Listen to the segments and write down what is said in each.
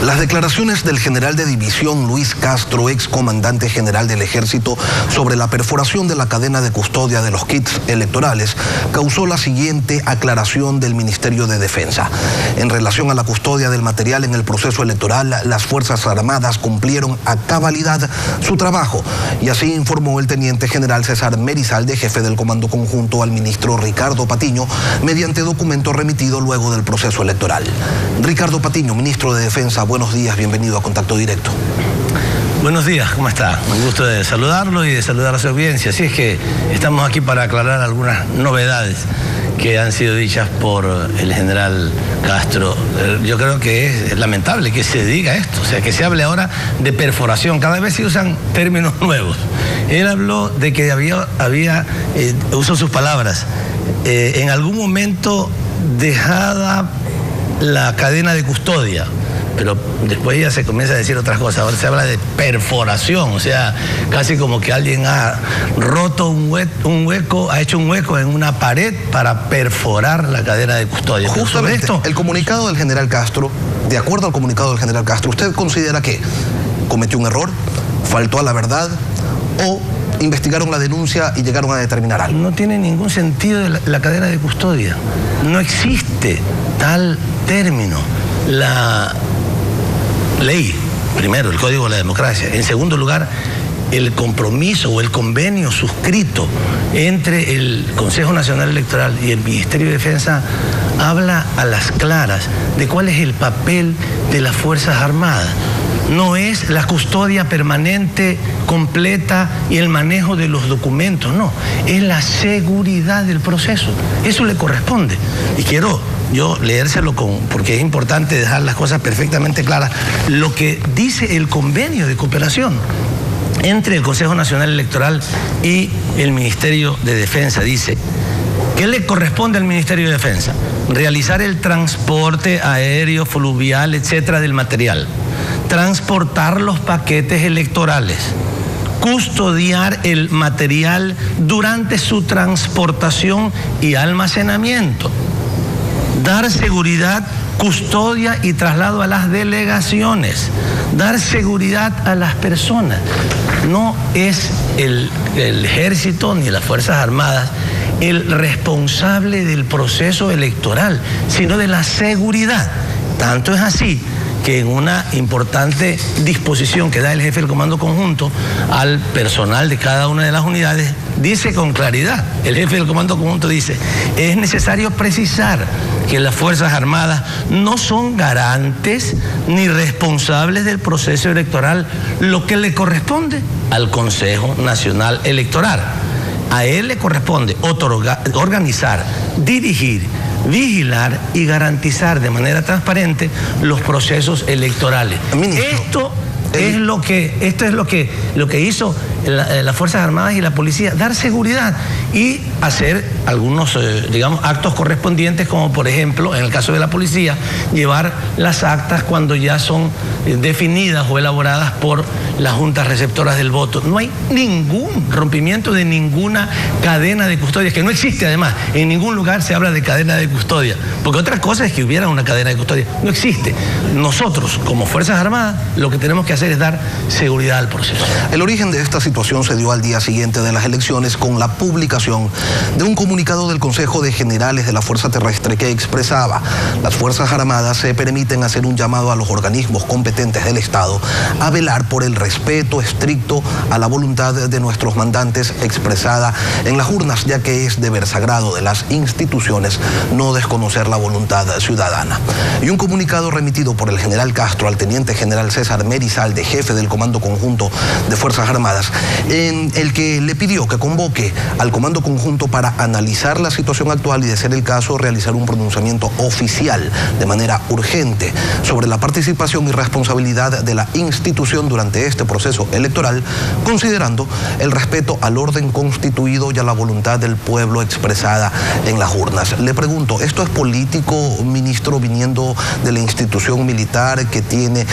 Las declaraciones del general de división Luis Castro, ex comandante general del Ejército, sobre la perforación de la cadena de custodia de los kits electorales causó la siguiente aclaración del Ministerio de Defensa. En relación a la custodia del material en el proceso electoral, las Fuerzas Armadas cumplieron a cabalidad su trabajo, y así informó el teniente general César Merizalde, jefe del Comando Conjunto, al ministro Ricardo Patiño, mediante documento remitido luego del proceso electoral. Ricardo Patiño, ministro de Defensa, buenos días, bienvenido a Contacto Directo. Buenos días, ¿cómo está? Un gusto de saludarlo y de saludar a su audiencia. Así es que estamos aquí para aclarar algunas novedades que han sido dichas por el general Castro. Yo creo que es lamentable que se diga esto, o sea, que se hable ahora de perforación. Cada vez se usan términos nuevos. Él habló de que usó sus palabras, en algún momento dejada la cadena de custodia, pero después ya se comienza a decir otras cosas. Ahora se habla de perforación, o sea, casi como que alguien ha roto un hueco, ha hecho un hueco en una pared para perforar la cadena de custodia. Justamente, esto, el comunicado del general Castro, de acuerdo al comunicado del general Castro, ¿usted considera que cometió un error, faltó a la verdad o investigaron la denuncia y llegaron a determinar algo? No tiene ningún sentido la cadena de custodia. No existe tal término. La ley, primero, el Código de la Democracia. En segundo lugar, el compromiso o el convenio suscrito entre el Consejo Nacional Electoral y el Ministerio de Defensa habla a las claras de cuál es el papel de las Fuerzas Armadas. No es la custodia permanente, completa y el manejo de los documentos, no. Es la seguridad del proceso. Eso le corresponde. Y quiero yo leérselo porque es importante dejar las cosas perfectamente claras. Lo que dice el convenio de cooperación entre el Consejo Nacional Electoral y el Ministerio de Defensa dice: ¿qué le corresponde al Ministerio de Defensa? Realizar el transporte aéreo, fluvial, etcétera, del material, transportar los paquetes electorales, custodiar el material durante su transportación y almacenamiento, dar seguridad, custodia y traslado a las delegaciones, dar seguridad a las personas. No es el Ejército ni las Fuerzas Armadas el responsable del proceso electoral, sino de la seguridad. Tanto es así que en una importante disposición que da el jefe del Comando Conjunto al personal de cada una de las unidades, dice con claridad, el jefe del Comando Conjunto dice: es necesario precisar que las Fuerzas Armadas no son garantes ni responsables del proceso electoral, lo que le corresponde al Consejo Nacional Electoral. A él le corresponde organizar, dirigir, vigilar y garantizar de manera transparente los procesos electorales. Esto es lo que hizo las Fuerzas Armadas y la policía: dar seguridad y hacer algunos, actos correspondientes, como por ejemplo, en el caso de la policía, llevar las actas cuando ya son definidas o elaboradas por las juntas receptoras del voto. No hay ningún rompimiento de ninguna cadena de custodia, que no existe además. En ningún lugar se habla de cadena de custodia, porque otra cosa es que hubiera una cadena de custodia. No existe. Nosotros, como Fuerzas Armadas, lo que tenemos que hacer es dar seguridad al proceso. El origen de esta situación se dio al día siguiente de las elecciones, con la publicación de un comunicado del Consejo de Generales de la Fuerza Terrestre que expresaba: las Fuerzas Armadas se permiten hacer un llamado a los organismos competentes del Estado a velar por el respeto estricto a la voluntad de nuestros mandantes expresada en las urnas, ya que es deber sagrado de las instituciones no desconocer la voluntad ciudadana. Y un comunicado remitido por el general Castro al teniente general César Merizalde, jefe del Comando Conjunto de Fuerzas Armadas, en el que le pidió que convoque al Comando Conjunto para analizar la situación actual y, de ser el caso, realizar un pronunciamiento oficial de manera urgente sobre la participación y responsabilidad de la institución durante este proceso electoral, considerando el respeto al orden constituido y a la voluntad del pueblo expresada en las urnas. Le pregunto, ¿esto es político, ministro, viniendo de la institución militar que tiene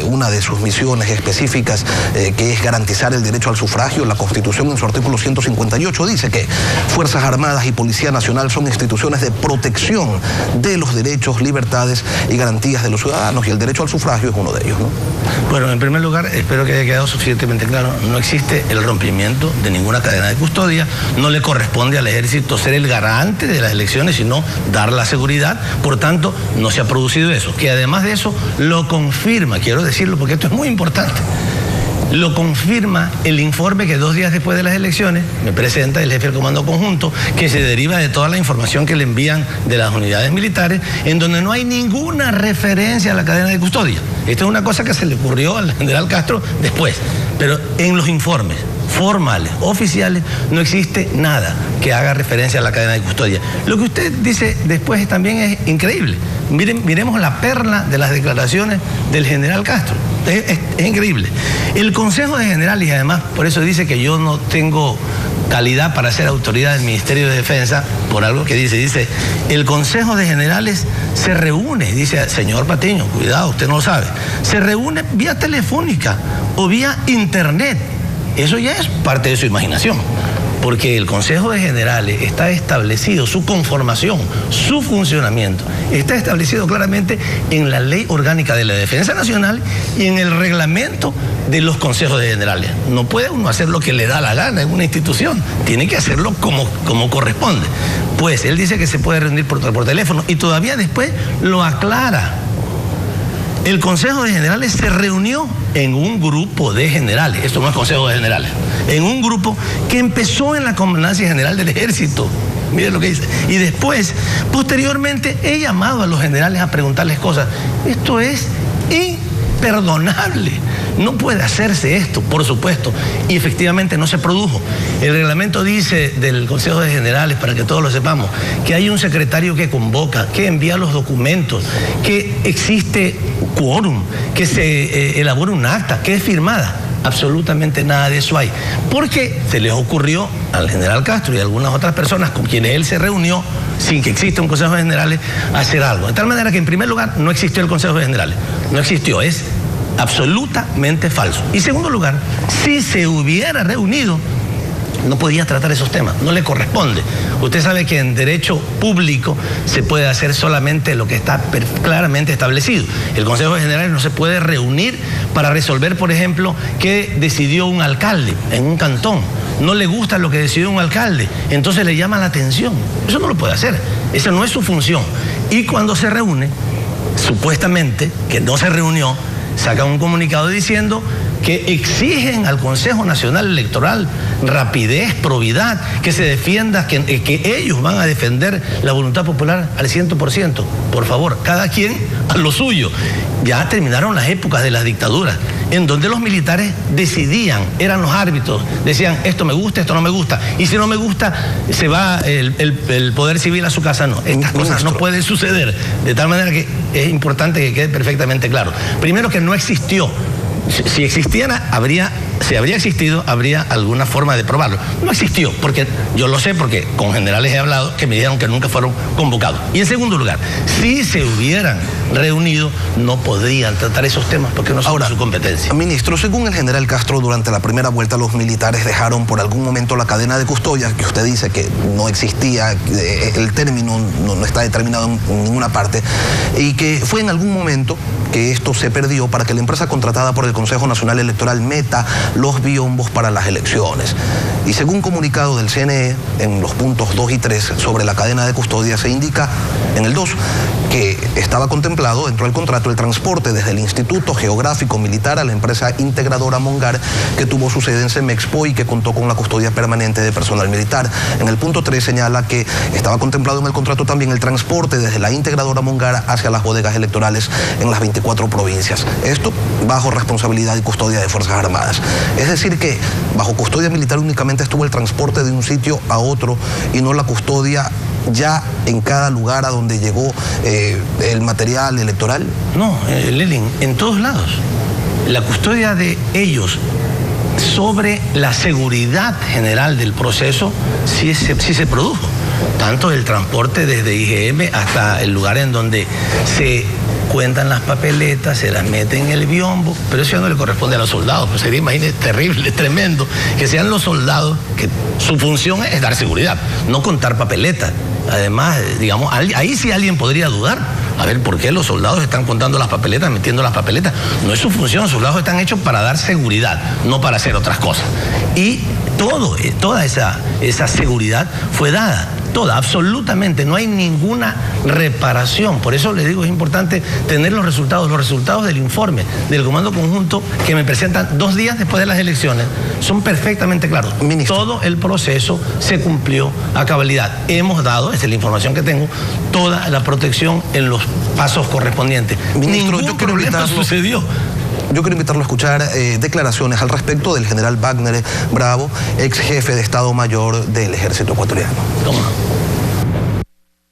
una de sus misiones específicas, que es garantizar el derecho al sufragio. La Constitución, en su artículo 158, dice que Fuerzas Armadas y Policía Nacional son instituciones de protección de los derechos, libertades y garantías de los ciudadanos, y el derecho al sufragio es uno de ellos, ¿no? Bueno, en primer lugar, espero que haya quedado suficientemente claro, no existe el rompimiento de ninguna cadena de custodia, no le corresponde al ejército ser el garante de las elecciones, sino dar la seguridad, por tanto, no se ha producido eso, que además de eso lo confirma, quiero decirlo porque esto es muy importante, lo confirma el informe que 2 días después de las elecciones me presenta el jefe del Comando Conjunto, que se deriva de toda la información que le envían de las unidades militares, en donde no hay ninguna referencia a la cadena de custodia. Esto es una cosa que se le ocurrió al general Castro después, pero en los informes formales, oficiales, no existe nada que haga referencia a la cadena de custodia. Lo que usted dice después también es increíble. Miremos la perla de las declaraciones del general Castro. Es increíble. El Consejo de Generales, y además por eso dice que yo no tengo calidad para ser autoridad del Ministerio de Defensa, por algo que dice, el Consejo de Generales se reúne, dice, señor Patiño, cuidado, usted no lo sabe, se reúne vía telefónica o vía internet. Eso ya es parte de su imaginación, porque el Consejo de Generales está establecido, su conformación, su funcionamiento, está establecido claramente en la Ley Orgánica de la Defensa Nacional y en el reglamento de los Consejos de Generales. No puede uno hacer lo que le da la gana en una institución, tiene que hacerlo como corresponde. Pues él dice que se puede reunir por teléfono y todavía después lo aclara. El Consejo de Generales se reunió en un grupo de generales, esto no es Consejo de Generales, en un grupo que empezó en la Comandancia General del Ejército, miren lo que dice, y después, posteriormente, he llamado a los generales a preguntarles cosas. Esto es imperdonable, no puede hacerse esto, por supuesto, y efectivamente no se produjo. El reglamento dice del Consejo de Generales, para que todos lo sepamos, que hay un secretario que convoca, que envía los documentos, que existe quórum, que se elabora un acta, que es firmada. Absolutamente nada de eso hay, porque se les ocurrió al general Castro y a algunas otras personas con quienes él se reunió, sin que exista un Consejo de Generales, hacer algo. De tal manera que, en primer lugar, no existió el Consejo de Generales, no existió, es absolutamente falso. Y en segundo lugar, si se hubiera reunido, no podía tratar esos temas, no le corresponde. Usted sabe que en derecho público se puede hacer solamente lo que está claramente establecido. El Consejo de Generales no se puede reunir para resolver, por ejemplo, qué decidió un alcalde en un cantón. No le gusta lo que decidió un alcalde, entonces le llama la atención. Eso no lo puede hacer, esa no es su función. Y cuando se reúne, supuestamente, que no se reunió, saca un comunicado diciendo que exigen al Consejo Nacional Electoral rapidez, probidad, que se defienda, que ellos van a defender la voluntad popular al 100%. Por favor, cada quien a lo suyo. Ya terminaron las épocas de las dictaduras, en donde los militares decidían, eran los árbitros, decían, esto me gusta, esto no me gusta, y si no me gusta, se va el poder civil a su casa. No, estas cosas no pueden suceder, de tal manera que es importante que quede perfectamente claro. Primero, que no existió. Si existiera, si habría existido, habría alguna forma de probarlo. No existió, porque yo lo sé, porque con generales he hablado que me dijeron que nunca fueron convocados. Y en segundo lugar, si se hubieran reunido, no podrían tratar esos temas porque no son de su competencia. Ministro, según el general Castro, durante la primera vuelta los militares dejaron por algún momento la cadena de custodia, que usted dice que no existía, el término no está determinado en ninguna parte, y que fue en algún momento que esto se perdió para que la empresa contratada por el Consejo Nacional Electoral meta los biombos para las elecciones. Y según comunicado del CNE, en los puntos 2 y 3 sobre la cadena de custodia, se indica en el 2 que estaba contemplado dentro del contrato el transporte desde el Instituto Geográfico Militar a la empresa integradora Mongar, que tuvo su sede en Semexpo y que contó con la custodia permanente de personal militar. En el punto 3 señala que estaba contemplado en el contrato también el transporte desde la integradora Mongar hacia las bodegas electorales en las 24 provincias. Esto bajo responsabilidad y custodia de Fuerzas Armadas. Es decir que bajo custodia militar únicamente estuvo el transporte de un sitio a otro y no la custodia ya en cada lugar a donde llegó el material electoral. No, Lelín, en todos lados. La custodia de ellos sobre la seguridad general del proceso sí se produjo. Tanto el transporte desde IGM hasta el lugar en donde se cuentan las papeletas, se las meten en el biombo, pero eso ya no le corresponde a los soldados. Pues sería, imagínense, terrible, tremendo, que sean los soldados, que su función es dar seguridad, no contar papeletas. Además, digamos, ahí sí alguien podría dudar. A ver, ¿por qué los soldados están contando las papeletas, metiendo las papeletas? No es su función, los soldados están hechos para dar seguridad, no para hacer otras cosas. Y toda esa seguridad fue dada. Toda, absolutamente, no hay ninguna reparación. Por eso les digo, es importante tener los resultados del informe del Comando Conjunto que me presentan 2 días después de las elecciones. Son perfectamente claros. Ministro. Todo el proceso se cumplió a cabalidad. Hemos dado, esta es la información que tengo, toda la protección en los pasos correspondientes. Ministro, Ningún problema sucedió. Yo quiero invitarlo a escuchar declaraciones al respecto del general Wagner Bravo, ex jefe de Estado Mayor del Ejército Ecuatoriano. ¿Cómo no?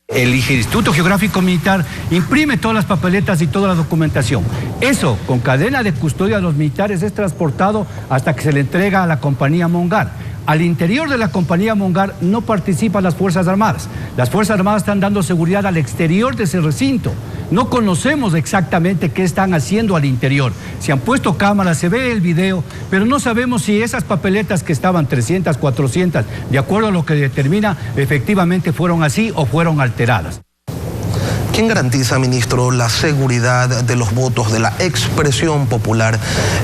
El Instituto Geográfico Militar imprime todas las papeletas y toda la documentación. Eso, con cadena de custodia de los militares, es transportado hasta que se le entrega a la compañía Mongar. Al interior de la compañía Mongar no participan las Fuerzas Armadas. Las Fuerzas Armadas están dando seguridad al exterior de ese recinto. No conocemos exactamente qué están haciendo al interior. Se han puesto cámaras, se ve el video, pero no sabemos si esas papeletas que estaban 300, 400, de acuerdo a lo que determina, efectivamente fueron así o fueron alteradas. ¿Quién garantiza, ministro, la seguridad de los votos, de la expresión popular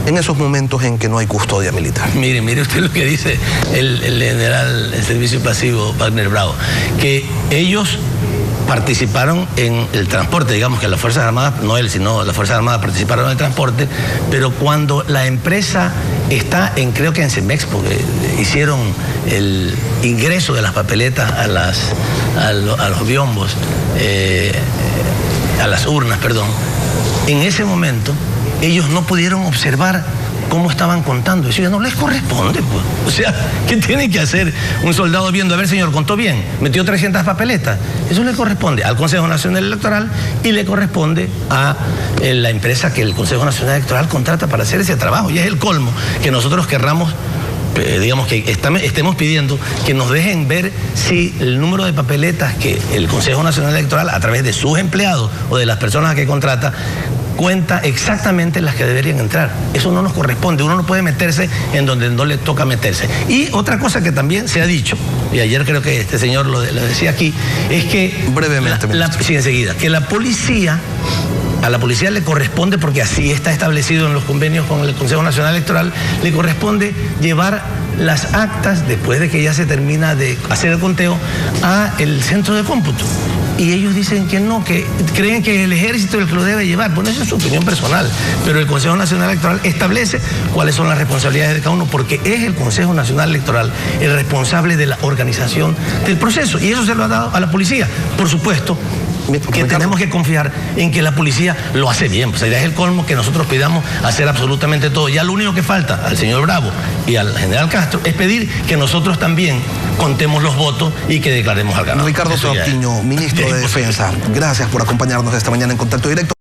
en esos momentos en que no hay custodia militar? Mire usted lo que dice el general del servicio pasivo Wagner Bravo, que ellos participaron en el transporte, digamos que las Fuerzas Armadas, no él, sino las Fuerzas Armadas participaron en el transporte, pero cuando la empresa está creo que en Cemex, porque hicieron el ingreso de las papeletas a los biombos, a las urnas, perdón, en ese momento ellos no pudieron observar cómo estaban contando. Eso ya no les corresponde, pues. O sea, ¿qué tiene que hacer un soldado viendo? A ver, señor, ¿contó bien? ¿Metió 300 papeletas? Eso le corresponde al Consejo Nacional Electoral y le corresponde a la empresa que el Consejo Nacional Electoral contrata para hacer ese trabajo. Y es el colmo que nosotros querramos, digamos que estemos pidiendo que nos dejen ver si el número de papeletas que el Consejo Nacional Electoral, a través de sus empleados o de las personas que contrata, cuenta exactamente las que deberían entrar. Eso no nos corresponde. Uno no puede meterse en donde no le toca meterse. Y otra cosa que también se ha dicho, y ayer creo que este señor lo decía aquí, es que brevemente, sí, enseguida, que a la policía le corresponde, porque así está establecido en los convenios con el Consejo Nacional Electoral, le corresponde llevar las actas, después de que ya se termina de hacer el conteo, a el centro de cómputo. Y ellos dicen que no, que creen que el ejército es el que lo debe llevar. Bueno, esa es su opinión personal, pero el Consejo Nacional Electoral establece cuáles son las responsabilidades de cada uno, porque es el Consejo Nacional Electoral el responsable de la organización del proceso, y eso se lo ha dado a la policía. Por supuesto que tenemos que confiar en que la policía lo hace bien. Pues ya es el colmo que nosotros pidamos hacer absolutamente todo. Ya lo único que falta al señor Bravo y al general Castro es pedir que nosotros también contemos los votos y que declaremos al ganador. Ricardo Troitiño, ministro de Defensa, gracias por acompañarnos esta mañana en Contacto Directo.